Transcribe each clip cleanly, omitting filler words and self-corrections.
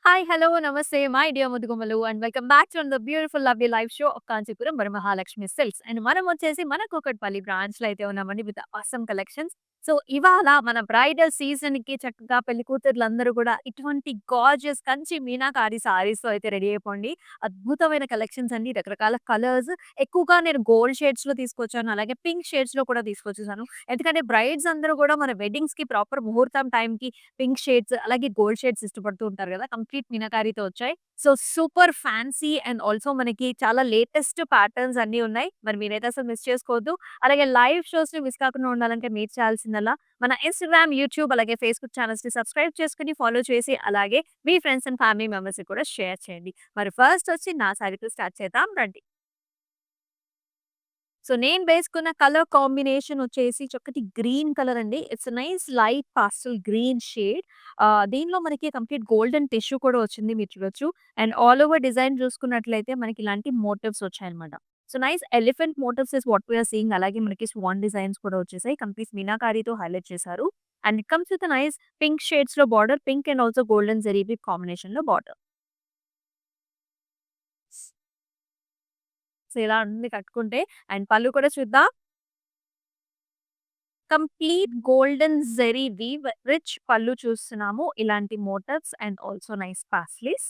Hi, hello, నమస్తే my dear ముదుగుమ్మలు and welcome back to the beautiful lovely life show of Kanchipuram Varamahalakshmi silks. And మనం వచ్చేసి మన కూకట్పల్లి బ్రాంచ్‌లో అయితే ఉన్నామండి విత్ ఆసమ్ కలెక్షన్స్. సో, ఇవాళ మన బ్రైడల్ సీజన్‌కి చక్కగా పెళ్లి కూతుర్లందరూ కూడా ఇటువంటి గార్జియస్ కంచి మీనాకారి సారీస్‌తో అయితే రెడీ అయిపోండి. అద్భుతమైన కలెక్షన్స్ అండి. రకరకాల కలర్స్ ఎక్కువగా నేను గోల్డ్ షేడ్స్‌లో తీసుకొచ్చాను. అలాగే పింక్ షేడ్స్‌లో కూడా తీసుకొచ్చేసాను. ఎందుకంటే బ్రైడ్స్ అందరూ కూడా మన వెడ్డింగ్స్‌కి ప్రాపర్ ముహూర్తం టైంకి పింక్ షేడ్స్ అలాగే గోల్డ్ షేడ్స్ ఇష్టపడుతూ ఉంటారు గదా! కంప్లీట్ మీనాకారితో వచ్చాయి. So, super fancy and also మనకి చాలా లేటెస్ట్ ప్యాటర్న్స్ అన్నీ ఉన్నాయి. మరి మీరైతే అసలు మిస్ చేసుకోవద్దు. అలాగే లైవ్ షోస్‌ని మిస్ కాకుండా ఉండాలంటే మీరు చేయాల్సిందల్లా మన ఇన్‌స్టాగ్రామ్, యూట్యూబ్ అలాగే ఫేస్‌బుక్ ఛానెల్స్‌ని సబ్స్క్రైబ్ చేసుకొని, ఫాలో చేసి అలాగే మీ ఫ్రెండ్స్ అండ్ ఫ్యామిలీ మెంబర్స్‌కి కూడా షేర్ చేయండి. మరి ఫస్ట్ వచ్చి నా సారీతో స్టార్ట్ చేద్దాం రండి. సో, నేను వేసుకున్న కలర్ కాంబినేషన్ వచ్చేసి చక్కటి గ్రీన్ కలర్ అండి. It's nice light పాస్టల్ green shade. దీనిలో మనకి కంప్లీట్ గోల్డెన్ టిష్యూ కూడా వచ్చింది మీరు చూడొచ్చు. అండ్ ఆల్ ఓవర్ డిజైన్ చూసుకున్నట్లయితే మనకి ఇలాంటి మోటివ్స్ వచ్చాయన్నమాట. So, nice elephant motifs is what we are seeing. అలాగే మనకి స్వాన్ డిజైన్స్ కూడా వచ్చేసాయి. కంప్లీట్ మీనాకారితో హైలైట్ చేశారు. And it comes with nice pink షేడ్స్‌లో border. Pink and also golden zari weave కాంబినేషన్‌లో బార్డర్. సో, ఇలా ఉంది కట్టుకుంటే. అండ్ పళ్ళు కూడా చూద్దాం. Complete golden zari weave rich pallu చూస్తున్నాము. ఇలాంటి motifs and also nice paisleys.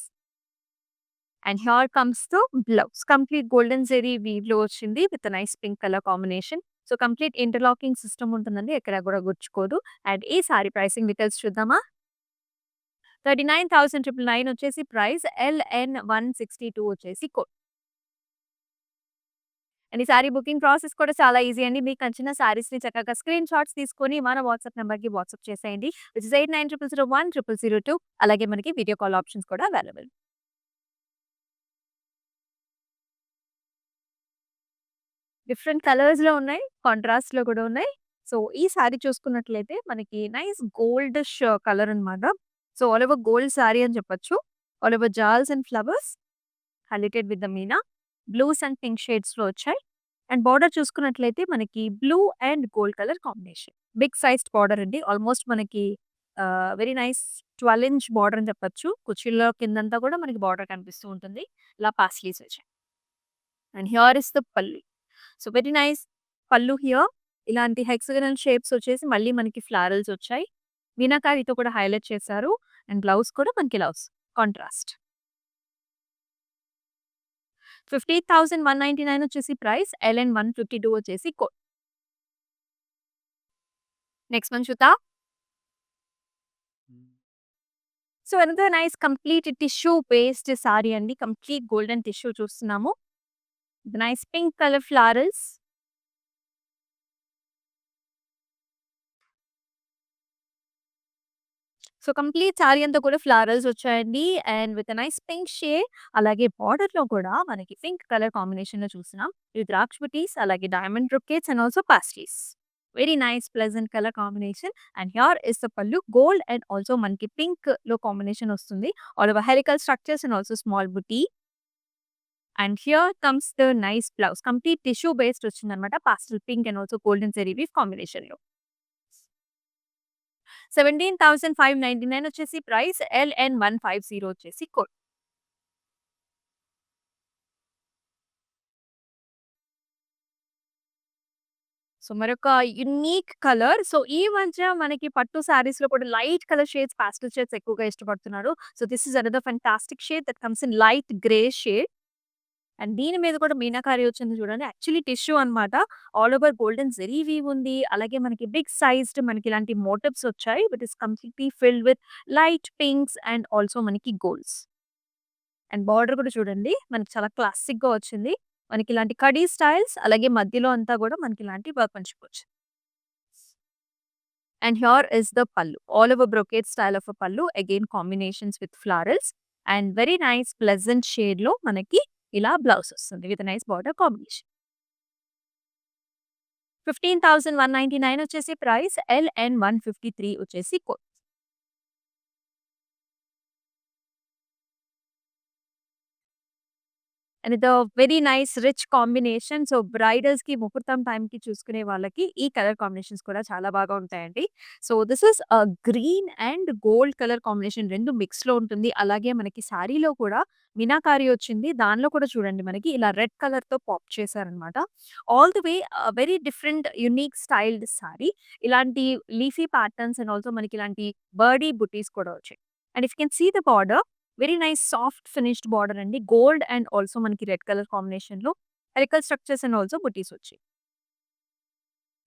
And here comes the blouse. Complete golden zari వీవ్‌లో వచ్చింది with nice pink colour combination. So, complete interlocking system ఉంటుందండి. ఎక్కడ కూడా గుచ్చుకోదు. అండ్ ఈ సారీ ప్రైసింగ్ డీటెయిల్స్ చూద్దామా? 39,999 వచ్చేసి ప్రైస్. LN162 వచ్చేసి కోడ్. అండ్ ఈ సారీ బుకింగ్ ప్రాసెస్ కూడా చాలా ఈజీ అండి. మీకు నచ్చిన సారీస్‌ని చక్కగా స్క్రీన్ షాట్స్ తీసుకొని మన వాట్సాప్ నంబర్‌కి వాట్సాప్ చేసేయండి. Which is 8900010002. అలాగే మనకి వీడియో కాల్ ఆప్షన్స్ కూడా అవైలబుల్. డిఫరెంట్ కలర్స్‌లో ఉన్నాయి. కాంట్రాస్ట్‌లో కూడా ఉన్నాయి. సో, ఈ సారీ చూసుకున్నట్లయితే మనకి నైస్ గోల్డిష్ కలర్ అన్నమాట. So, all over gold sari అని చెప్పొచ్చు. ఆల్ ఓవర్ జాల్స్ and flowers highlighted with the మీనా. బ్లూస్ అండ్ పింక్ షేడ్స్‌లో వచ్చాయి. అండ్ బార్డర్ చూసుకున్నట్లయితే మనకి blue and gold colour combination. Big sized border అండి. ఆల్మోస్ట్ మనకి వెరీ నైస్ 12 ఇంచ్ బార్డర్ అని చెప్పొచ్చు. కుర్చీల్లో కిందంతా కూడా మనకి బార్డర్ కనిపిస్తూ ఉంటుంది. ఇలా పాస్లీస్ వచ్చాయి. And here is the pallu. So, very nice పల్లు హియర్. ఇలాంటి హెక్సాగనల్ షేప్స్ వచ్చేసి మళ్ళీ మనకి ఫ్లారల్స్ వచ్చాయి. మీనాకారితో కూడా హైలైట్ చేశారు. అండ్ బ్లౌజ్ కూడా మనకి ఇలా వస్తుంది. కాంట్రాస్ట్. 50,199 వచ్చేసి ప్రైస్. LN152 వచ్చేసి కోడ్. నెక్స్ట్ వన్ చూద్దాం. So, another nice complete tissue based sorry అండి. కంప్లీట్ గోల్డెన్ టిష్యూ చూస్తున్నాము. Nice pink colour florals. So, complete sorry అంతా కూడా ఫ్లారల్స్ వచ్చాయండి. And with nice pink shade. అలాగే బార్డర్‌లో కూడా మనకి పింక్ కలర్ కాంబినేషన్‌లో చూస్తున్నాం. ఈ ద్రాక్ష బుటీస్ అలాగే diamond brocades and also pasties. Very nice pleasant colour combination. And here is the pallu. Gold and also మనకి పింక్‌లో కాంబినేషన్ వస్తుంది. All over helical structures and also small buti. And here comes the nice blouse. Complete tissue based వచ్చిందన్నమాట. Pastel pink and also golden zari weave కాంబినేషన్‌లో. 17,599 వచ్చేసి price. LN150 వచ్చేసి code. So, మరొక unique colour. So, ఈ మధ్య మనకి పట్టు సారీస్‌లో కూడా light colour shades, pastel shades ఎక్కువగా ఇష్టపడుతున్నారు. So, this is another fantastic shade that comes in light grey shade. And దీని మీద కూడా మీనాకారి వచ్చింది చూడండి. యాక్చువల్లీ టిష్యూ అన్నమాట. All over golden zari weave ఉంది. అలాగే మనకి బిగ్ సైజ్డ్ మనకి ఇలాంటి మోటివ్స్ వచ్చాయి. It is completely filled with light pinks and also మనకి గోల్డ్స్. అండ్ బార్డర్ కూడా చూడండి. మనకి చాలా క్లాసిక్‌గా వచ్చింది. మనకి ఇలాంటి కడీ స్టైల్స్ అలాగే మధ్యలో అంతా కూడా మనకి ఇలాంటి work మంచిగొచ్చింది. And here is the pallu. All over brocade style of a pallu. Again combinations with florals. And very nice pleasant shade లో మనకి ఇలా బ్లౌజ్ వస్తుంది. With a nice border combination. 15,199 వచ్చేసి ప్రైస్. LN153 వచ్చేసి code. And it very nice rich combination. So, బ్రైడల్స్‌కి ముహూర్తం టైంకి చూసుకునే వాళ్ళకి ఈ కలర్ కాంబినేషన్స్ కూడా చాలా బాగా ఉంటాయండి. So, this is green and gold colour combination 2 మిక్స్‌లో ఉంటుంది. అలాగే మనకి శారీలో కూడా మీనాకారి వచ్చింది. దానిలో కూడా చూడండి మనకి ఇలా రెడ్ కలర్‌తో పాప్ చేశారనమాట. All the way very different unique styled sari. ఇలాంటి లీఫీ ప్యాటర్న్స్ అండ్ ఆల్సో మనకి ఇలాంటి బర్డీ బుటీస్ కూడా వచ్చాయి. And if you can see the border, very nice soft finished border అండి. గోల్డ్ అండ్ ఆల్సో మనకి రెడ్ కలర్ కాంబినేషన్‌లో helical structures and also butis వచ్చాయి.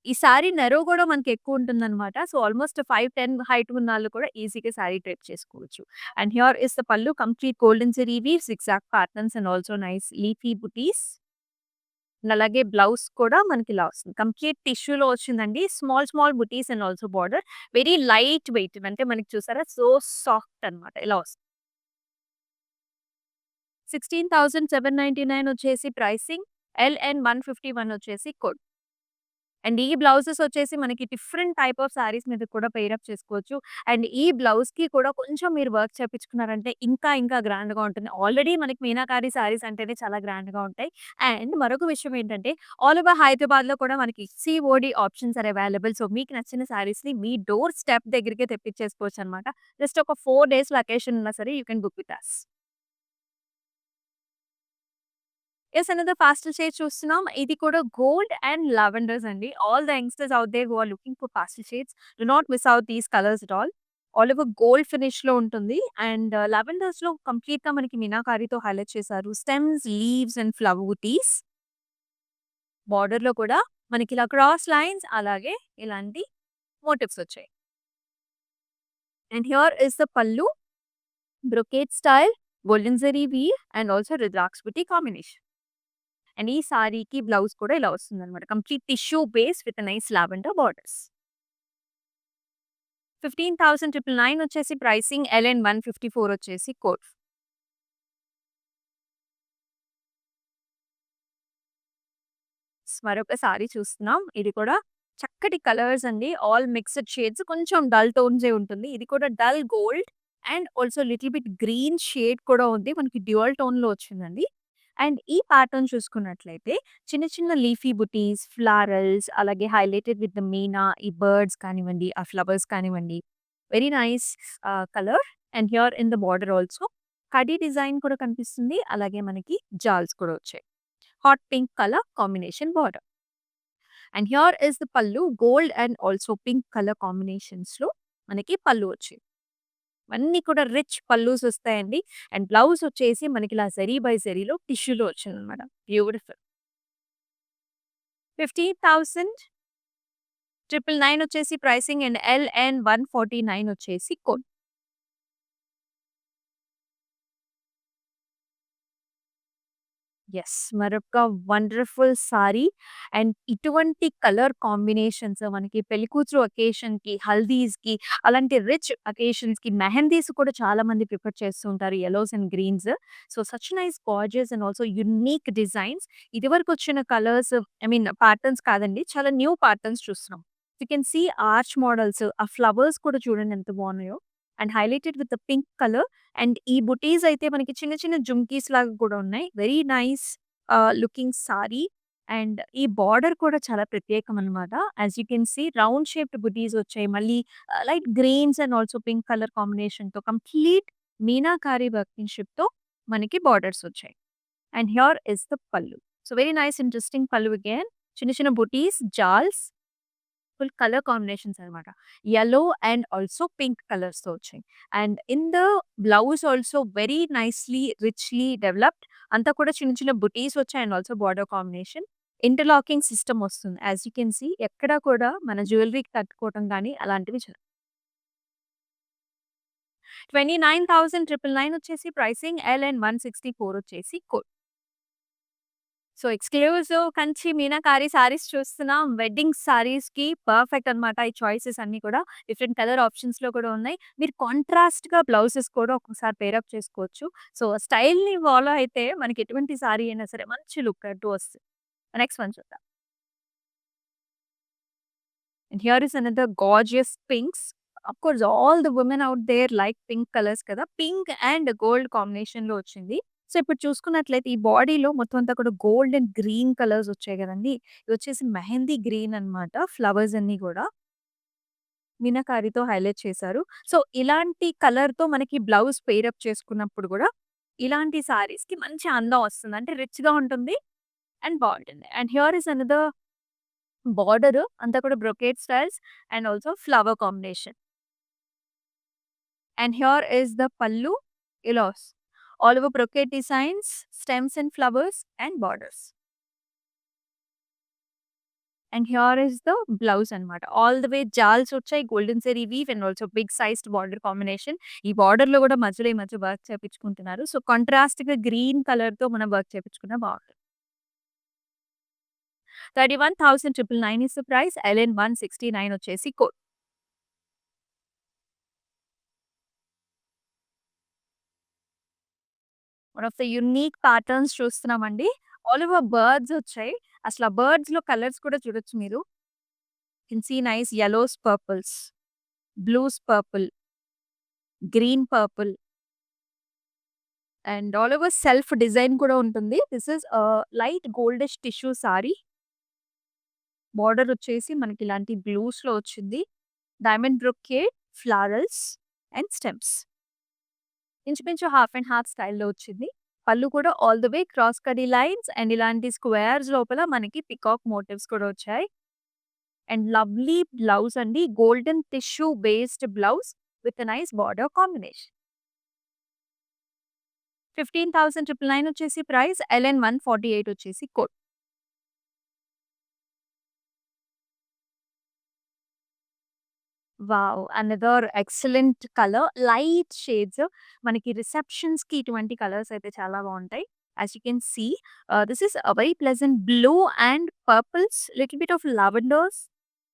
ఈ సారీ నెరో గూడా మనకెక్కువుంటుందనమాట. సో, ఆల్‌మోస్ట్ 5, 10 హైట్ ఉన్నోళ్ళు కూడా ఈజీగా సారీ డ్రేప్ చేసుకోవచ్చు. And here is the pallu complete golden zari weaves, zigzag patterns and also nice leafy butis. And అలాగే బ్లౌజ్ కూడా మనకిలా వస్తుంది. కంప్లీట్ టిష్యూలో వచ్చిందండి. Small, small butis and also border. Very light weight అంటే మనకి చూసారా సో సాఫ్ట్ అనమాట. ఇలా వస్తుంది. 16,799 వచ్చేసి ప్రైసింగ్. ఎల్‌ఎన్ 151 వచ్చేసి కోడ్. అండ్ ఈ బ్లౌజెస్ వచ్చేసి మనకి డిఫరెంట్ టైప్ ఆఫ్ సారీస్ మీద కూడా పెయిర్ అప్ చేసుకోవచ్చు. అండ్ ఈ బ్లౌజ్‌కి కూడా కొంచెం మీరు వర్క్ చేపించుకున్నారంటే ఇంకా ఇంకా గ్రాండ్‌గా ఉంటుంది. ఆల్రెడీ మనకి మీనాకారి సారీస్ అంటేనే చాలా గ్రాండ్‌గా ఉంటాయి. అండ్ మరొక విషయం ఏంటంటే ఆల్ ఓవర్ హైదరాబాద్‌లో కూడా మనకి COD options are available. So, మీకు నచ్చిన సారీస్‌ని మీ డోర్ స్టెప్ దగ్గరికే తెప్పించేసుకోవచ్చనమాట. జస్ట్ ఒక 4 డేస్‌లో అకేషన్ ఉన్నా సరే you can book with us. Yes. Another pastel shade చూస్తున్నాం. ఇది కూడా గోల్డ్ అండ్ లావెండర్స్ అండి. ఆల్ ద యంగ్‌స్టర్స్ out there who are looking for pastel shades do not miss out these colours at all. All over gold ఫినిష్‌లో ఉంటుంది. And లావెండర్స్‌లో కంప్లీట్‌గా మనకి మీనాకారితో హైలైట్ చేశారు. స్టెమ్స్, లీవ్స్ అండ్ ఫ్లవర్ బూటీస్. బార్డర్‌లో కూడా మనకిలా క్రాస్ లైన్స్ అలాగే ఇలాంటి మోటివ్స్ వచ్చాయి. అండ్ హియర్ ఈస్ ద పల్లు. Brocade style, golden zari weave and also rudraksha బుటీ కాంబినేషన్. అండ్ ఈ సారీకి బ్లౌజ్ కూడా ఇలా వస్తుందన్నమాట. Complete tissue base with nice lavender borders. 15,999 వచ్చేసి ప్రైసింగ్. ఎల్‌ఎన్ 154 వచ్చేసి కోడ్. మరొక సారీ చూస్తున్నాం. ఇది కూడా చక్కటి కలర్స్ అండి. ఆల్ మిక్స్డ్ షేడ్స్ కొంచెం డల్ టోన్సే ఉంటుంది. ఇది కూడా dull gold and also little bit green shade కూడా ఉంది. మనకి డ్యూయల్ టోన్‌లో వచ్చిందండి. అండ్ ఈ ప్యాటర్న్ చూసుకున్నట్లయితే చిన్న చిన్న లీఫీ బుటీస్, ఫ్లారల్స్ అలాగే హైలైటెడ్ విత్ ద మీనా ఈ బర్డ్స్ కానివ్వండి, ఆ ఫ్లవర్స్ కానివ్వండి. Very nice colour. And here in the border also కడీ డిజైన్ కూడా కనిపిస్తుంది. అలాగే మనకి జాల్స్ కూడా వచ్చాయి. Hot pink colour combination border. And here is the pallu gold and also pink colour కాంబినేషన్స్‌లో మనకి పల్లు వచ్చింది. ఇవన్నీ కూడా రిచ్ పల్లూస్ వస్తాయండి. అండ్ బ్లౌజ్ వచ్చేసి మనకి ఇలా జరీ బై జరీలో టిష్యూలో వచ్చిందనమాట. బ్యూటిఫుల్. 15,999 వచ్చేసి ప్రైసింగ్. అండ్ ఎల్‌ఎన్ 149 వచ్చేసి కోడ్. యెస్. మరొక వండర్‌ఫుల్ సారీ. అండ్ ఇటువంటి కలర్ కాంబినేషన్స్ మనకి పెళ్లికూతురు అకేషన్‌కి, హల్దీస్‌కి అలాంటి రిచ్ అకేషన్స్‌కి మెహందీస్ కూడా చాలా మంది ప్రిఫర్ చేస్తూ ఉంటారు. Yellows and greens. So, such nice gorgeous and also unique designs. ఇదివరకు వచ్చిన కలర్స్ ఐ మీన్ ప్యాటర్న్స్ కాదండి. చాలా న్యూ ప్యాటర్న్స్ చూస్తున్నాం. You can see arch models, ఆ ఫ్లవర్స్ కూడా చూడండి ఎంత బాగున్నాయో. And highlighted with the pink colour. And ఈ బుటీస్ అయితే మనకి చిన్న చిన్న జుంకీస్ లాగా కూడా ఉన్నాయి. Very nice looking sari. And ఈ బార్డర్ కూడా చాలా ప్రత్యేకం అనమాట. As you can see round shaped butis వచ్చాయి. మళ్ళీ light greens and also pink colour కాంబినేషన్‌తో కంప్లీట్ మీనాకారి వర్క్‌మెన్‌షిప్‌తో మనకి బార్డర్స్ వచ్చాయి. And here is the pallu. So, very nice interesting pallu again. చిన్న చిన్న butis, jaals, full colour combinations అనమాట. యెల్లో అండ్ ఆల్సో పింక్ కలర్స్‌తో వచ్చాయి. And in the blouse also very nicely, richly developed. అంతా కూడా చిన్న చిన్న బుటీస్ వచ్చాయి and also border combination. Interlocking system వస్తుంది. యాస్ యూ కెన్ సీ ఎక్కడా కూడా మన జ్యువెల్లరీకి తట్టుకోవటం గాని అలాంటివి 29,999 వచ్చేసి ప్రైసింగ్. ఎల్‌ఎన్ 164 వచ్చేసి code. So, exclusive Kanchi meenakari saris చూస్తున్నాం. వెడ్డింగ్ సారీస్‌కి పర్ఫెక్ట్ అనమాట. ఈ చాయిసెస్ అన్నీ కూడా డిఫరెంట్ కలర్ ఆప్షన్స్‌లో కూడా ఉన్నాయి. మీరు కాంట్రాస్ట్‌గా బ్లౌజెస్ కూడా ఒక్కొక్కసారి పెయిర్ అప్ చేసుకోవచ్చు. సో, స్టైల్‌ని ఫాలో అయితే మనకి ఎటువంటి సారీ అయినా సరే మంచి లుక్ అంటూ వస్తుంది. నెక్స్ట్ వన్ చూద్దాం. And here is another gorgeous pinks. Of course all the women out there like pink colours కదా! పింక్ అండ్ గోల్డ్ కాంబినేషన్‌లో వచ్చింది. సో, ఇప్పుడు చూసుకున్నట్లయితే ఈ బాడీలో మొత్తం అంతా కూడా గోల్డ్ అండ్ గ్రీన్ కలర్స్ వచ్చాయి గదండీ! ఇదొచ్చేసి మెహందీ గ్రీన్ అన్నమాట. ఫ్లవర్స్ అన్నీ గూడా మీనాకారితో హైలైట్ చేశారు. సో, ఇలాంటి కలర్‌తో మనకి బ్లౌజ్ పెయిర్ అప్ చేసుకున్నప్పుడు గూడా ఇలాంటి సారీస్‌కి మంచి అందం వస్తుంది. అంటే రిచ్‌గా ఉంటుంది అండ్ బావుంటుంది. And here is another border అంతా కూడా brocade styles and also flower combination. And here is the pallu ilos. All over brocade designs, stems and flowers and borders. And here is the blouse అన్నమాట. All the way జాల్స్ వచ్చాయి. Golden zari weave and also big sized border combination. ఈ బార్డర్‌లో కూడా మధ్యలో ఈ మధ్య work చేపించుకుంటున్నారు. సో, కాంట్రాస్ట్‌గా గ్రీన్ కలర్‌తో మనం వర్క్ చేపించుకున్న బావుంటది. 31,999 is the price. LN 169 వచ్చేసి code. One of the unique patterns చూస్తున్నామండి. ఆల్ ఓవర్ బర్డ్స్ వచ్చాయి. అసలు ఆ బర్డ్స్‌లో కలర్స్ కూడా చూడొచ్చు మీరు. Can see nice yellows, purples, blues purple, green purple and all over self design కూడా ఉంటుంది. This is light goldish tissue sari. Border వచ్చేసి మనకి ఇలాంటి బ్లూస్‌లో వచ్చింది. Diamond brocade, florals and stems. ఇంచుమించు హాఫ్ అండ్ హాఫ్ స్టైల్‌లో వచ్చింది. పళ్ళు కూడా ఆల్ ది వే క్రాస్ కడీ లైన్స్ అండ్ ఇలాంటి స్క్వేర్స్ లోపల మనకి పికాక్ మోటివ్స్ కూడా వచ్చాయి. అండ్ లవ్లీ బ్లౌజ్ అండి. Golden tissue based blouse with nice border combination. 15,999 వచ్చేసి ప్రైస్. ఎల్ఎన్ 148 వచ్చేసి code. Wow! Another excellent colour. Light shades మనకి రిసెప్షన్స్‌కి ఇటువంటి కలర్స్ అయితే చాలా బావుంటాయి. As you can see this is very pleasant blue and purples, little bit of lavenders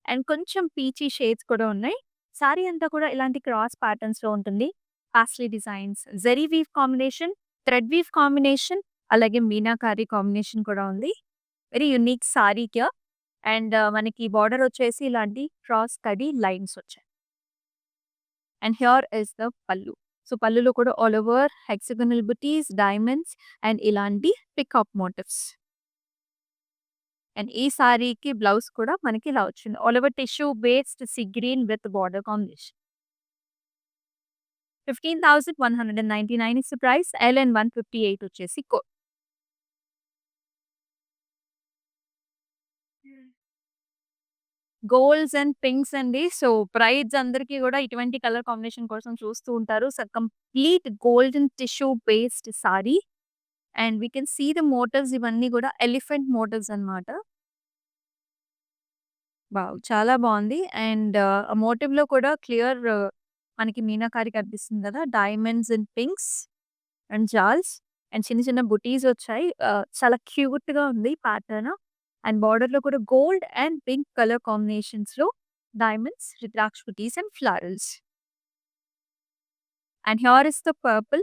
and కొంచెం peachy shades కూడా ఉన్నాయి. సారీ అంతా కూడా ఇలాంటి క్రాస్ ప్యాటర్న్స్‌లో ఉంటుంది. Paisley designs, zari weave combination, thread weave combination, అలాగే మీనాకారి కాంబినేషన్ కూడా ఉంది. Very unique sari here. And మనకి బార్డర్ వచ్చేసి ఇలాంటి క్రాస్ కడీ లైన్స్ వచ్చాయి. And here is the pallu. So, పల్లులో కూడా ఆల్ ఓవర్ హెక్సాగనల్ బుటీస్, డైమండ్స్ అండ్ ఇలాంటి పికాక్ మోటివ్స్. అండ్ ఈ సారీకి బ్లౌజ్ కూడా మనకి ఇలా వచ్చింది. All over tissue based sea green with border combination. 15,199 is the price. L N 158 వచ్చేసి కోడ్. గోల్డ్స్ అండ్ పింక్స్ అండి. సో, బ్రైడ్స్ అందరికీ గూడా ఇటువంటి కలర్ కాంబినేషన్ కోసం చూస్తూ ఉంటారు. So, complete golden tissue based sari and we can see the motifs ఇవన్నీ గూడా ఎలిఫెంట్ మోటివ్స్ అన్నమాట. వావ్! చాలా బావుంది. అండ్ ఆ మోటివ్‌లో కూడా క్లియర్ మనకి మీనాకారి కనిపిస్తుంది గదా! డైమండ్స్ అండ్ పింక్స్ అండ్ జాల్స్ అండ్ చిన్న చిన్న బుటీస్ వచ్చాయి. చాలా క్యూట్‌గా ఉంది ప్యాటర్న్. అండ్ బార్డర్‌లో కూడా గోల్డ్ అండ్ పింక్ కలర్ కాంబినేషన్స్‌లో డైమండ్స్, రుద్రాక్ష బుటీస్ and florals. And here is the purple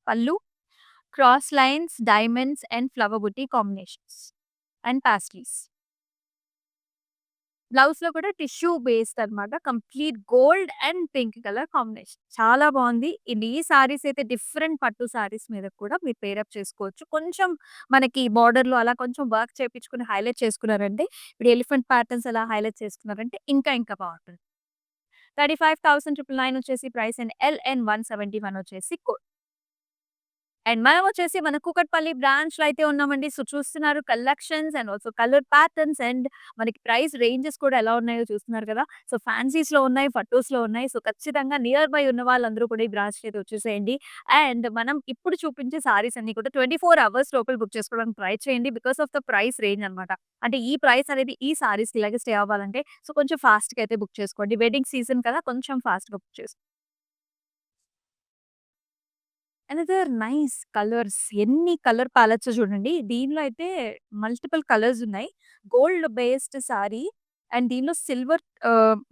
pallu, cross lines, diamonds and flower బుటీ కాంబినేషన్స్ అండ్ పాస్టెల్స్. బ్లౌజ్‌లో కూడా టిష్యూ బేస్డ్ అన్నమాట. Complete gold and pink colour combination. చాలా బావుంది. ఈ సారీస్ అయితే డిఫరెంట్ పట్టు సారీస్ మీద కూడా మీరు పెయిర్ అప్ చేసుకోవచ్చు. కొంచెం మనకి బార్డర్‌లో అలా కొంచెం వర్క్ చేపించుకొని హైలైట్ చేసుకున్నారంటే, ఇప్పుడు ఎలిఫెంట్ ప్యాటర్న్స్ అలా హైలైట్ చేసుకున్నారంటే ఇంకా ఇంకా బావుంటుంది. 35,999 వచ్చేసి ప్రైస్ అండ్ ఎల్ఎన్ 171 వచ్చేసి కోడ్. అండ్ మనం వచ్చేసి మన కూకట్పల్లి బ్రాంచ్‌లో అయితే ఉన్నామండి. సో, చూస్తున్నారు collections and also colour patterns and మనకి ప్రైస్ రేంజెస్ కూడా ఎలా ఉన్నాయో చూస్తున్నారు కదా! సో, ఫ్యాన్సీస్‌లో ఉన్నాయి, పట్టూస్‌లో ఉన్నాయి. సో, ఖచ్చితంగా నియర్ బై ఉన్న వాళ్ళందరూ కూడా ఈ బ్రాంచ్‌కి అయితే వచ్చేసేయండి. అండ్ మనం ఇప్పుడు చూపించే సారీస్ అన్నీ కూడా 24 అవర్స్ లోపల బుక్ చేసుకోవడానికి ట్రై చేయండి. Because of the price range అన్నమాట. అంటే ఈ ప్రైస్ అనేది ఈ సారీస్‌కి ఇలాగే స్టే అవ్వాలంటే సో, కొంచెం ఫాస్ట్‌గా అయితే బుక్ చేసుకోండి. వెడ్డింగ్ సీజన్ కదా! కొంచెం ఫాస్ట్‌గా బుక్ చేసుకోండి. Another nice colours. ఎన్ని కలర్ ప్యాలెట్సో చూడండి. దీనిలో అయితే మల్టిపుల్ కలర్స్ ఉన్నాయి. గోల్డ్ బేస్డ్ సారీ అండ్ దీనిలో సిల్వర్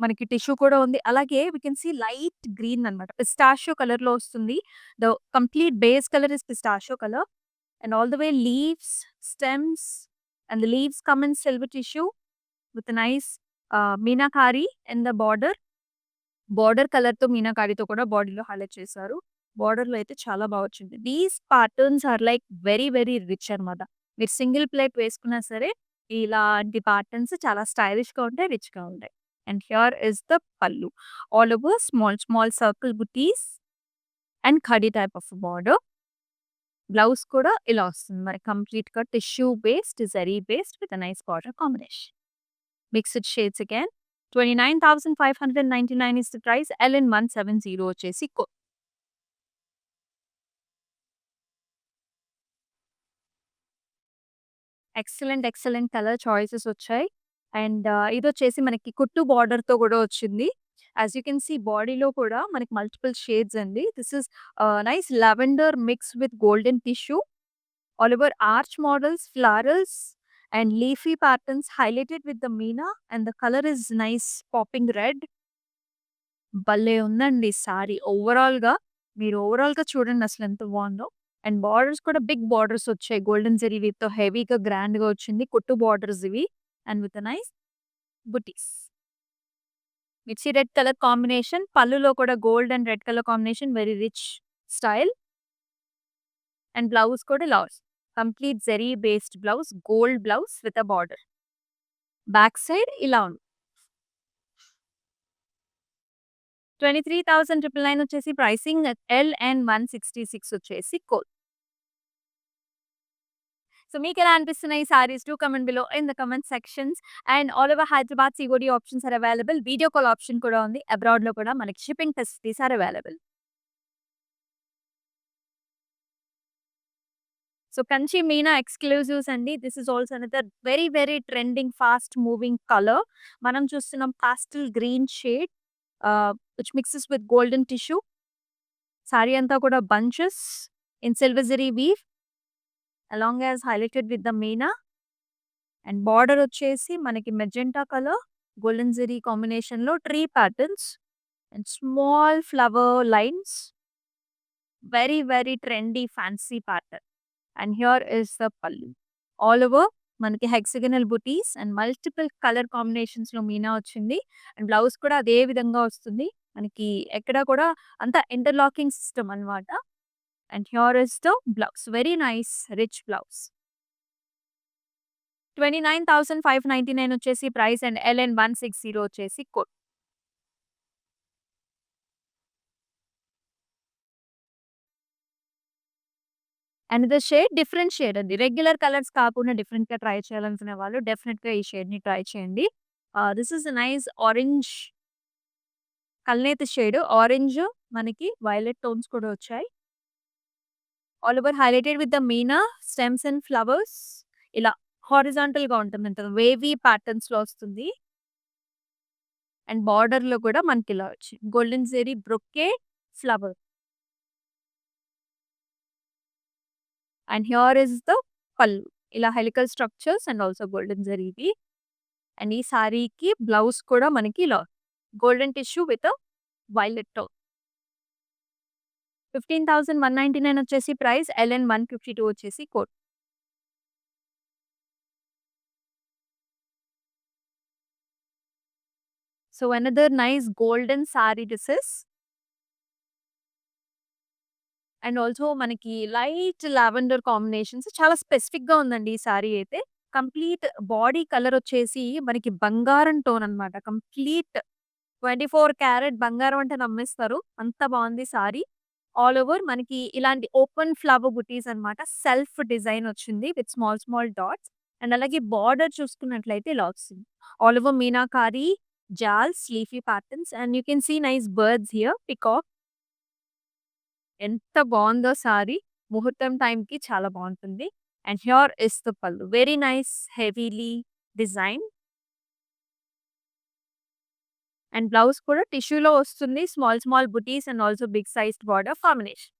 మనకి టిష్యూ కూడా ఉంది. అలాగే we can see light green అన్నమాట. పిస్టాషియో కలర్‌లో వస్తుంది. The complete base colour is pistachio colour and all the way leaves, stems and the leaves come in silver tissue with nice meenakari in the border. Border కలర్‌తో మీనాకారితో కూడా బాడీలో highlight చేశారు. బోర్డర్‌లో అయితే చాలా బా వచ్చింది. These patterns are like very, very rich అనమాట. మీరు సింగిల్ ప్లేట్ వేసుకున్నా సరే, ఇలాంటి ప్యాటర్న్స్ చాలా స్టైలిష్‌గా ఉంటాయి, రిచ్‌గా ఉంటాయి. And here is the pallu. All over small, small circle buttis and ఖడీ టైప్ ఆఫ్ బోర్డర్. బ్లౌజ్ కూడా ఇలా వస్తుంది. మరి కంప్లీట్‌గా tissue based, zari based with a nice border combination. Mixed shades again. 29,599 is the price. LN 170 వచ్చేసి ఎక్సలెంట్, ఎక్సలెంట్ కలర్ చాయిసెస్ వచ్చాయి. And ఇదొచ్చేసి మనకి కుట్టు బార్డర్‌తో గూడా వచ్చింది. యాస్ యూ కెన్ సీ బాడీలో కూడా మనకి మల్టిపుల్ షేడ్స్ అండి. This is nice lavender mix with golden tissue. All over arch models, florals and leafy patterns highlighted with the Meena and the colour is nice popping red. భలే ఉందండి sorry. మీరు ఓవరాల్‌గా చూడండి అసలెంత బావుందో. అండ్ బార్డర్స్ కూడా big borders వచ్చాయి. Golden zari వీవ్‌తో హెవీగా గ్రాండ్‌గా వచ్చింది. కుట్టు బార్డర్స్ ఇవి. అండ్ విత్ ఎ నైస్ బుటీస్. మిర్చి రెడ్ కలర్ కాంబినేషన్. పళ్ళులో కూడా gold and red colour combination very rich style. And blouse కూడా ఇలా complete zari based blouse. Gold blouse with a border. Back side ఇలా ఉంది. 23,999 వచ్చేసి ప్రైసింగ్. ఎల్ అండ్ 166 వచ్చేసి కోడ్. సో మీకెలా అనిపిస్తున్నాయి ఈ saris? Do comment below in the comment sections. And all over Hyderabad COD options are available. Video call option కూడా ఉంది. అబ్రాడ్‌లో కూడా మనకి shipping facilities are available. So Kanchi Meena exclusives అండి. This is also another very, very trending fast moving colour. మనం చూస్తున్నాం pastel green shade which mixes with golden tissue. Sari అంతా కూడా bunches in silver zari weave along as highlighted with the Meena. And border వచ్చేసి మనకి magenta colour, golden zari కాంబినేషన్‌లో tree patterns and small flower lines. Very, very trendy fancy pattern. And here is the pallu. All over మనకి hexagonal butis and multiple colour కాంబినేషన్స్‌లో Meena వచ్చింది. And blouse కూడా అదే విధంగా వస్తుంది. మనకి ఎక్కడ కూడా అంతా ఇంటర్లాకింగ్ సిస్టమ్ అన్నమాట. And here is the blouse. Very nice rich blouse. 29,599 వచ్చేసి ప్రైస్ అండ్ ఎల్ఎన్ 160 వచ్చేసి code. Another shade different shade అండి. రెగ్యులర్ కలర్స్ కాకుండా డిఫరెంట్‌గా ట్రై చేయాలనుకునే వాళ్ళు డెఫినిట్‌గా ఈ షేడ్‌ని ట్రై చేయండి. This is a nice orange కల్నేత షేడ్. ఆరెంజ్ మనకి వైలెట్ టోన్స్ కూడా వచ్చాయి. All over highlighted with the meena stems and flowers. ఇలా హారిజాంటల్‌గా ఉంటుందంట. వేవీ ప్యాటర్న్స్‌లో వస్తుంది. అండ్ బార్డర్‌లో కూడా మనకిలా వచ్చింది. Golden zari brocade flower. And here is the pallu. ఇలా helical structures and also golden జరీవి. అండ్ ఈ సారీకి బ్లౌజ్ కూడా మనకి ఇలా golden tissue with violet tone. 15,199 వచ్చేసి ప్రైస్. ఎల్ఎన్ 152 వచ్చేసి code. So another nice golden sari this is. And also మనకి లైట్ లావెండర్ కాంబినేషన్స్ చాలా స్పెసిఫిక్‌గా ఉందండి ఈ సారీ అయితే. కంప్లీట్ బాడీ కలర్ వచ్చేసి మనకి బంగారం టోన్ అన్నమాట. కంప్లీట్ 24 క్యారెట్ బంగారం అంటే నమ్మేస్తారు. అంత బావుంది సారీ. ఆల్ ఓవర్ మనకి ఇలాంటి ఓపెన్ ఫ్లవర్ బుటీస్ అన్నమాట. సెల్ఫ్ డిజైన్ వచ్చింది with small, small dots. And అలాగే బార్డర్ చూసుకున్నట్లయితే ఇలా వస్తుంది. All over meenakari, jaals, leafy patterns and you can see nice birds here. Peacock. ఎంత బావుందో సారీ. ముహూర్తం టైంకి చాలా బావుంటుంది. And here is the pallu. Very nice heavily design. And blouse కూడా టిష్యూలో వస్తుంది. Small, small butis and also big sized border combination.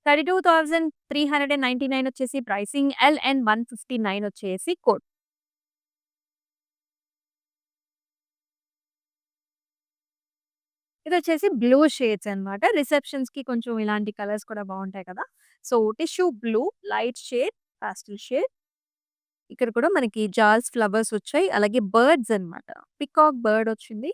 32,399 వచ్చేసి ప్రైసింగ్. ఎల్ఎన్ 159 వచ్చేసి కోడ్. ఇదొచ్చేసి బ్లూ షేడ్స్ అన్నమాట. రిసెప్షన్స్‌కి కొంచెం ఇలాంటి కలర్స్ కూడా బావుంటాయి కదా! So tissue blue, light shade, pastel shade. ఇక్కడ కూడా మనకి జాల్స్ ఫ్లవర్స్ వచ్చాయి. అలాగే బర్డ్స్ అన్నమాట. పీకాక్ బర్డ్ వచ్చింది.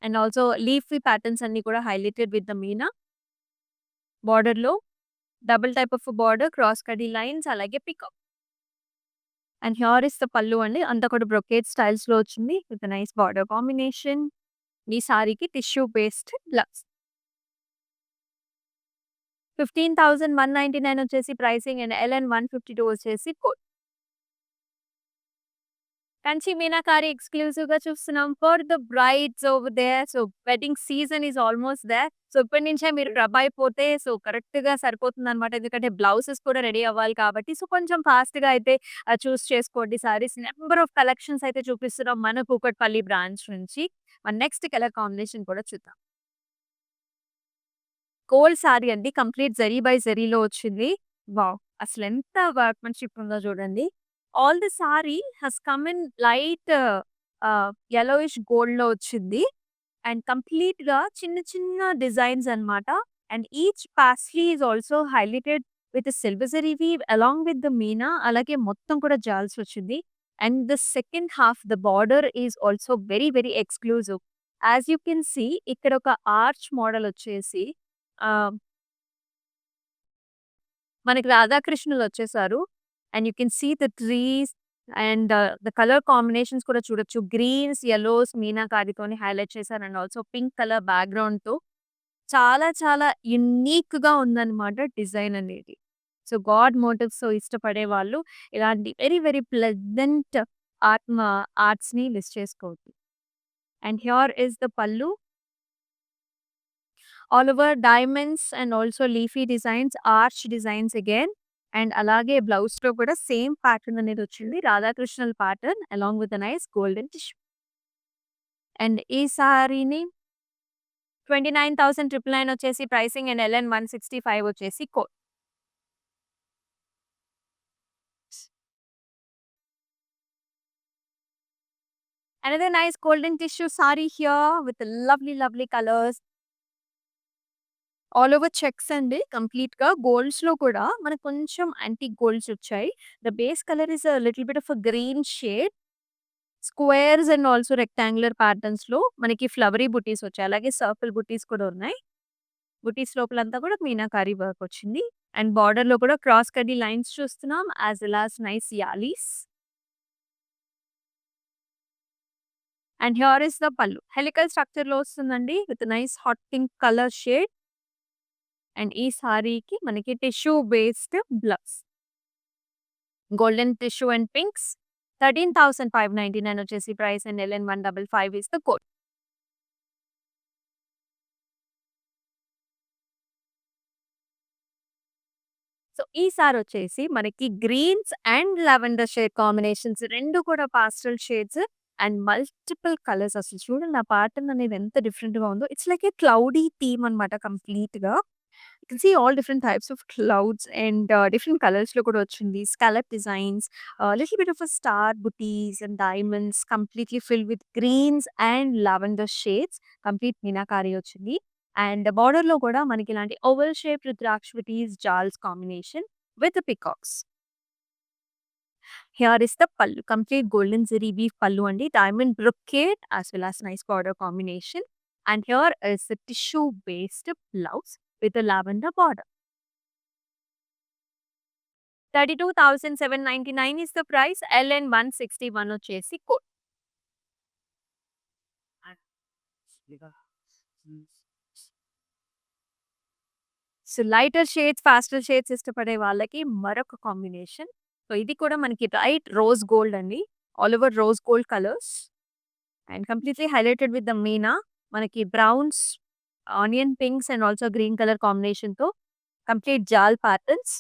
అండ్ ఆల్సో లీఫీ ప్యాటర్న్స్ అన్నీ కూడా హైలైటెడ్ విత్ ద మీనా. బోర్డర్‌లో double type of border, cross కడీ లైన్స్ అలాగే peacock. And here is the pallu అండి. అంతా కూడా బ్రొకేడ్ స్టైల్స్‌లో వచ్చింది విత్ నైస్ బోర్డర్ కాంబినేషన్. ఈ సారీకి టిష్యూ బేస్డ్ బ్లౌజ్. 15,199 వచ్చేసి ప్రైసింగ్ అండ్ ఎల్ఎన్ 152 వచ్చేసి కోడ్. కంచి మీనాకారి ఎక్స్‌క్లూజివ్‌గా చూస్తున్నాం for the brides over there. So, wedding season is almost there. So, ఇప్పటి నుంచే మీరు రబ్ అయిపోతే సో, కరెక్ట్‌గా సరిపోతుందనమాట. ఎందుకంటే బ్లౌజెస్ కూడా రెడీ అవ్వాలి కాబట్టి. సో, కొంచెం ఫాస్ట్‌గా అయితే చూస్ చేసుకోండి సారీస్. నంబర్ ఆఫ్ కలెక్షన్స్ అయితే చూపిస్తున్నాం మన కూకట్పల్లి బ్రాంచ్ నుంచి. మన నెక్స్ట్ కలర్ కాంబినేషన్ కూడా చూద్దాం. గోల్డ్ సారీ అండి. కంప్లీట్ జరీ బై జరీలో వచ్చింది. వావ్! అసలెంత వర్క్‌మెన్‌షిప్ ఉందో చూడండి. All the sari has come in light yellowish గోల్డ్‌లో వచ్చింది. అండ్ కంప్లీట్‌గా చిన్న చిన్న డిజైన్స్ అన్నమాట. And each paisley is also highlighted with silver zari weave along with the meena. అలాగే మొత్తం కూడా జాల్స్ వచ్చింది. And the second half the border is also very very exclusive. As you can see ఇక్కడ ఒక ఆర్చ్ మోడల్ వచ్చేసి ఆహ్, మనకి రాధాకృష్ణులొచ్చేసారు. And you can see the trees and the colour combinations కూడా చూడొచ్చు. గ్రీన్స్, యెల్లోస్ మీనాకారితోని హైలైట్ చేశారు. And also pink colour బ్యాక్‌గ్రౌండ్‌తో చాలా చాలా యూనిక్‌గా ఉందన్నమాట డిజైన్ అనేది. సో, గాడ్ మోటివ్స్ ఇష్టపడే వాళ్ళు ఇలాంటి వెరీ వెరీ ప్లెజెంట్ ఆర్ట్‌మ ఆర్ట్స్‌ని మిస్ చేసుకోవద్దు. And here is the pallu. All over diamonds and also leafy designs, arch designs again. And అలాగే బ్లౌజ్‌లో కూడా సేమ్ ప్యాటర్న్ అనేది వచ్చింది. రాధాకృష్ణుల pattern along with a nice golden tissue. And ఈ సారీని 29,999 వచ్చేసి ప్రైసింగ్ అండ్ ఎల్ఎన్ 165 వచ్చేసి code. Another nice golden tissue saree here with lovely, lovely colors. All over checks అండి కంప్లీట్‌గా. గోల్డ్స్‌లో కూడా మనకు కొంచెం యాంటిక్ గోల్డ్స్ వచ్చాయి. The base colour is little bit of a green shade. Squares and also rectangular ప్యాటర్న్స్‌లో మనకి ఫ్లవరీ బుటీస్ వచ్చాయి. అలాగే సర్కిల్ బుటీస్ కూడా ఉన్నాయి. బుటీస్ లోపలంతా కూడా మీనాకారి వర్క్ వచ్చింది. అండ్ బోర్డర్‌లో కూడా క్రాస్ కడ్డీ లైన్స్ చూస్తున్నాం. యాస్ వెల్ యాస్ నైస్ యాలీస్. And here is the pallu. Helical స్ట్రక్చర్‌లో వస్తుందండి with nice hot pink colour shade. And ఈ సారీకి మనకి tissue based blouse. Golden tissue and pinks. 13,599 వచ్చేసి price and L N 155 is the code. So, ఈ సారొచ్చేసి మనకి greens and lavender shade combinations 2 కూడా pastel shades and multiple colours. అసలు చూడండి ఆ ప్యాటర్న్ అనేది ఎంత డిఫరెంట్‌గా ఉందో. It's like A cloudy theme అన్నమాట కంప్లీట్‌గా. You can see all different types of clouds and different కలర్స్‌లో కూడా వచ్చింది. Scallop designs, little bit of a star butis and diamonds completely filled with greens and lavender shades. Complete meenakari వచ్చింది. And బోర్డర్‌లో కూడా మనకి ఇలాంటి oval shaped rudraksha butis, jaals combination with peacocks. Here is the pallu. Complete golden zari weave pallu అండి. Diamond brocade as well as nice border combination. And here is the tissue based blouse with a lavender border. 32,799 is the price. LN 161 వచ్చేసి code. So, lighter shades, pastel shades ఇష్టపడే వాళ్ళకి మరొక combination. So, ఇది కూడా మనకి light rose gold అండి. All over rose gold colours and completely highlighted with the meena. మనకి browns, onion pinks and also green colour కాంబినేషన్‌తో complete jaal patterns.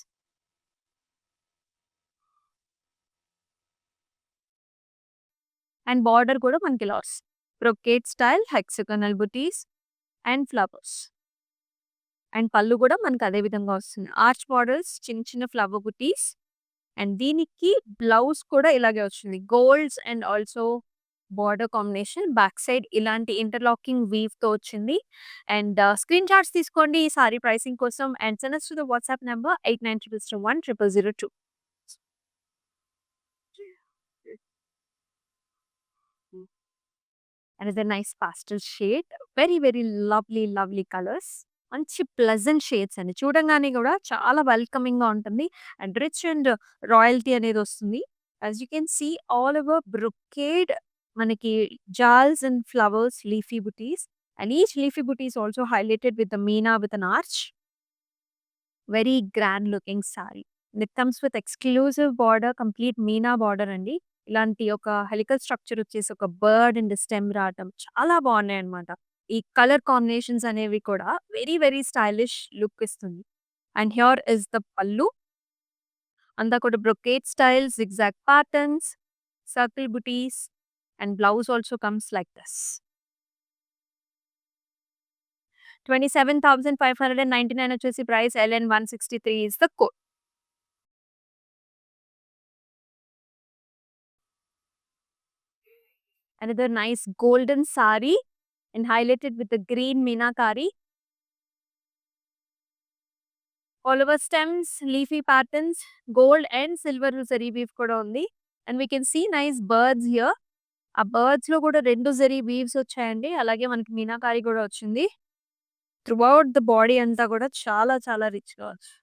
And border కూడా మనకి ఇలా వస్తుంది. Brocade style hexagonal butis and flowers. And pallu కూడా మనకు అదే విధంగా వస్తుంది. ఆర్చ్ బార్డర్స్, చిన్న చిన్న ఫ్లవర్ బుటీస్. అండ్ దీనికి బ్లౌజ్ కూడా ఇలాగే వచ్చింది. Golds and also border combination. Back side ఇలాంటి ఇంటర్లాకింగ్ వీవ్‌తో వచ్చింది. అండ్ స్క్రీన్ షాట్స్ తీసుకోండి ఈ సారీ ప్రైసింగ్ కోసం and send us to the WhatsApp number 8900010002. Another nice pastel shade. Very, very lovely, lovely colours. మంచి ప్లెజెంట్ షేడ్స్ అండి. చూడంగానే గూడా చాలా వెల్కమింగ్‌గా ఉంటుంది. అండ్ రిచ్ అండ్ రాయల్టీ అనేదొస్తుంది. As you can see all over brocade మనకి jaals and flowers, leafy butis. And each leafy buti is also highlighted with Meena with an arch. Very grand looking sorry. It comes with exclusive border, complete Meena border అండి. ఇలాంటి ఒక helical structure వచ్చేసి ఒక bird and stem రావటం చాలా బాగున్నాయన్నమాట. ఈ colour combinations అనేవి కూడా వెరీ, వెరీ స్టైలిష్ లుక్ ఇస్తుంది. And here is the pallu. అంతా కూడా brocade style, zigzag patterns, circle buttis and blouse also comes like this. 27,599 వచ్చేసి price. LN 163 is the code. Another nice golden saree and highlighted with the green meenakari. All over stems, leafy patterns, gold and silver zari weave kuda undi. And we can see nice birds here. ఆ birds లో కూడా 2 zari weaves వచ్చాయండి. అలాగే మనకి మీనాకారి కూడా వచ్చింది. Throughout the body అంతా కూడా చాలా చాలా రిచ్‌గా వచ్చింది.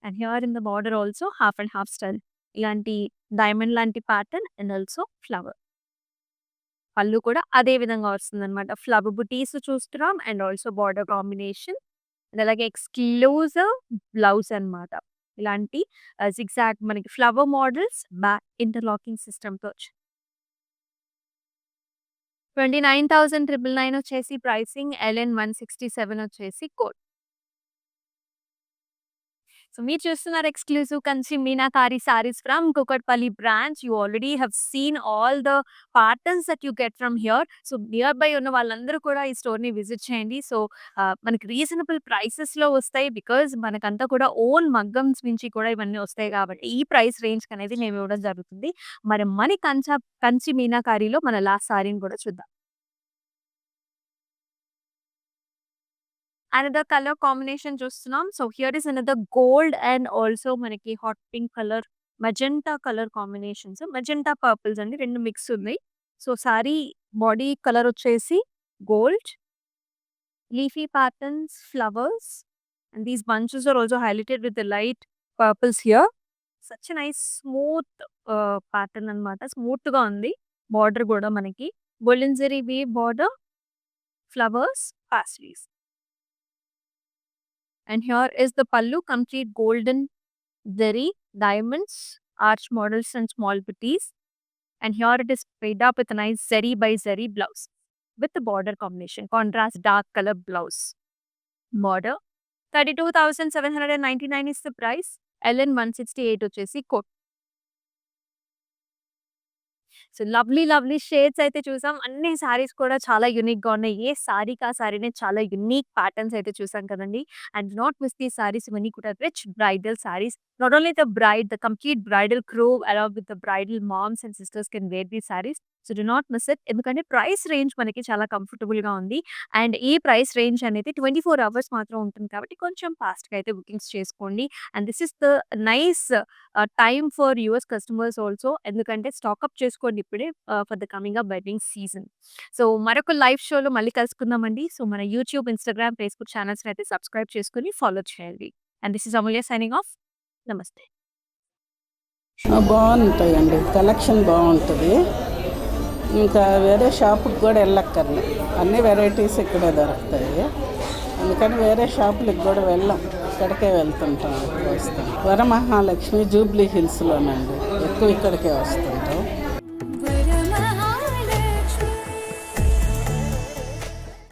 And here in the border also half and half style. ఇలాంటి డైమండ్ లాంటి ప్యాటర్న్ అండ్ ఆల్సో ఫ్లవర్. పళ్ళు కూడా అదే విధంగా వస్తుందన్నమాట. ఫ్లవర్ బుటీస్ చూస్తున్నాం and also border combination. And అలాగే ఎక్స్‌క్లూజివ్ బ్లౌజ్ అన్నమాట. ఇలాంటి జిగ్‌జాగ్ మనకి ఫ్లవర్ మోడల్స్ బ్యాక్ ఇంటర్లాకింగ్ సిస్టమ్‌తో వచ్చాయి. 29,999 వచ్చేసి ప్రైసింగ్. LN 167 వచ్చేసి కోడ్. సో మీరు చూస్తున్నారు exclusive Kanchi meenakari saris from Kukatpally branch. You already have seen all the patterns that you get from here. So near by ఉన్న వాళ్ళందరూ కూడా ఈ స్టోర్‌ని విజిట్ చేయండి. సో మనకి రీజనబుల్ ప్రైసెస్‌లో వస్తాయి. బికాజ్ మనకంతా కూడా ఓన్ మగ్గమ్స్ నుంచి కూడా ఇవన్నీ వస్తాయి కాబట్టి ఈ ప్రైస్ రేంజ్‌కి అనేది మేము ఇవ్వడం జరుగుతుంది. మరి కంచి మీనాకారిలో మన లాస్ట్ సారీని కూడా చూద్దాం. అనదర్ కలర్ కాంబినేషన్ చూస్తున్నాం. So here is another gold and also మనకి hot pink colour, magenta colour combinations. Magenta purples అండి 2 మిక్స్ ఉన్నాయి. సో సారీ బాడీ కలర్ వచ్చేసి gold, leafy patterns, flowers and these bunches are also highlighted with the light purples here. Such nice smooth pattern అన్నమాట. స్మూత్‌గా ఉంది. Border కూడా మనకి golden zari weave border, flowers, paisleys. And here is the pallu, complete golden zari, diamonds, arch models and small booties. And here it is paid up with a nice zari by zari blouse with the border combination, contrast dark color blouse. Border 32,799 is the price. LN 168 వచ్చేసి code. So lovely, lovely shades అయితే చూసాం. అన్ని సారీస్ కూడా చాలా యూనిక్‌గా ఉన్నాయి. ఏ సారీకి ఆ సారీనే చాలా యూనిక్ ప్యాటర్న్స్ అయితే చూసాం కదండీ. And not miss these saris. ఇవన్నీ కూడా rich bridal saris. Not only the bride, the complete bridal crew along with the bridal moms and sisters can wear these saris. So do not miss it. ఎందుకంటే price range మనకి చాలా కంఫర్టబుల్‌గా ఉంది. And ఈ price range అనేది 24 hours మాత్రం ఉంటుంది కాబట్టి కొంచెం ఫాస్ట్‌గా అయితే బుకింగ్స్ చేసుకోండి. And this is the nice time for yours customers also. ఎందుకంటే స్టాకప్ చేసుకోండి ఇప్పుడే for the coming up wedding season. So మరొక లైవ్ షోలో మళ్ళీ కలుసుకుందామండి. సో మన యూట్యూబ్, ఇన్‌స్టాగ్రామ్, ఫేస్‌బుక్ ఛానల్స్‌ని అయితే సబ్స్క్రైబ్ చేసుకొని ఫాలో చేయండి. And this is Amulya signing off. నమస్తే. బాగుంటాయండి. కలెక్షన్ బాగుంటుంది. ఇంకా వేరే షాపుకి కూడా వెళ్ళక్కర్లే. అన్ని వెరైటీస్ ఇక్కడే దొరుకుతాయి. అందుకని వేరే షాపులకు కూడా వెళ్ళాం. ఇక్కడికే వెళ్తుంటాం, వస్తాం. వరమహాలక్ష్మి జూబ్లీ హిల్స్లోనండి. ఎక్కువ ఇక్కడికే వస్తుంటాం.